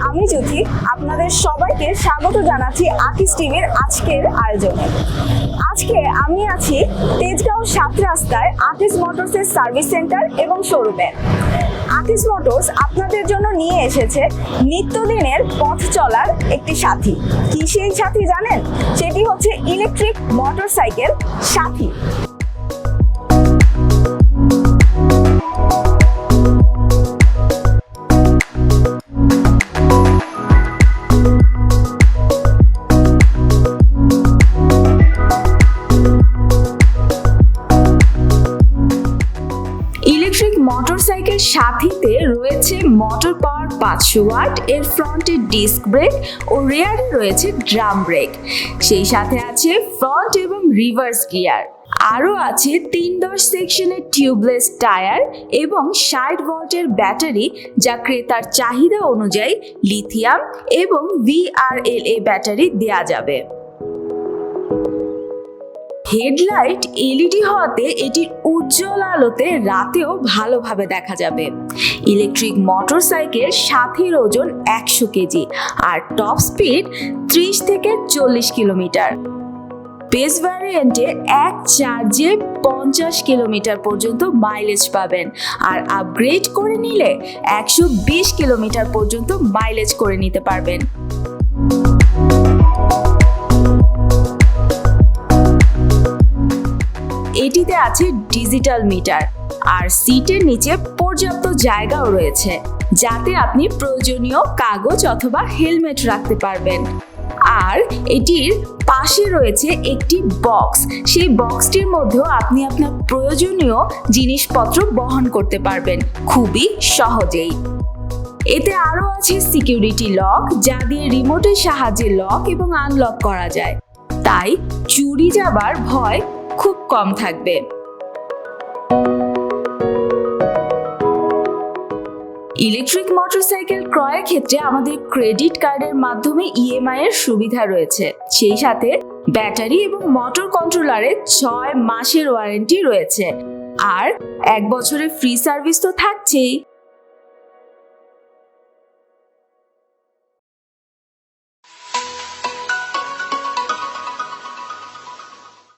আমি জ্যোতি আপনাদের সবাইকে স্বাগত জানাচ্ছি আকিস টিভির আজকের আয়োজনে। আজকে আমি আছি তেজগাঁও ৭ রাস্তায় আকিস মটরসের সার্ভিস সেন্টার এবং শোরুমে। আকিস মোটরস আপনাদের জন্য নিয়ে এসেছে নিত্যদিনের পথ চলার একটি সাথী। কি সেই সাথী জানেন? সেটি হচ্ছে ইলেকট্রিক মোটরসাইকেল সাথী। ইলেকট্রিক মোটরসাইকেল সাথীতে রয়েছে মোটর পাওয়ার 500 ওয়াট, এর ফ্রন্টে ডিস্ক ব্রেক ও রেয়ারে রয়েছে ড্রাম ব্রেক। সেই সাথে আছে ফ্রন্ট এবং রিভার্স গিয়ার। আরও আছে 310 সেকশনের টিউবলেস টায়ার এবং 60 ভোল্টের ব্যাটারি, যা ক্রেতার চাহিদা অনুযায়ী লিথিয়াম এবং VRLA ব্যাটারি দেয়া যাবে। হেডলাইট এলইডি হওয়াতে এটির উজ্জ্বল আলোতে রাতেও ভালোভাবে দেখা যাবে। ইলেকট্রিক মোটরসাইকেল সাথীর ওজন 100 কেজি আর টপ স্পিড 30 থেকে 40 কিলোমিটার। বেস ভ্যারিয়েন্টে এক চার্জে 50 কিলোমিটার পর্যন্ত মাইলেজ পাবেন, আর আপগ্রেড করে নিলে 120 কিলোমিটার পর্যন্ত মাইলেজ করে নিতে পারবেন। এটিতে আছে ডিজিটাল মিটার, আর সিটের নিচে পর্যাপ্ত জায়গাও রয়েছে, যাতে আপনি প্রয়োজনীয় কাগজ অথবা হেলমেট রাখতে পারবেন। আর এটির পাশে রয়েছে একটি বক্স, সেই বক্সটির মধ্যেও আপনি আপনার প্রয়োজনীয় জিনিসপত্র বহন করতে পারবেন খুবই সহজেই। এতে আরও আছে সিকিউরিটি লক, যা দিয়ে রিমোটের সাহায্যে লক এবং আনলক করা যায়, তাই চুরি যাবার ভয় খুব কম থাকবে। ইলেকট্রিক মোটরসাইকেল ক্রয়ের ক্ষেত্রে আমাদের ক্রেডিট কার্ডের মাধ্যমে EMI এর সুবিধা রয়েছে। সেই সাথে ব্যাটারি এবং মোটর কন্ট্রোলারে 6 মাসের ওয়ারেন্টি রয়েছে, আর 1 বছরের ফ্রি সার্ভিস তো থাকছেই।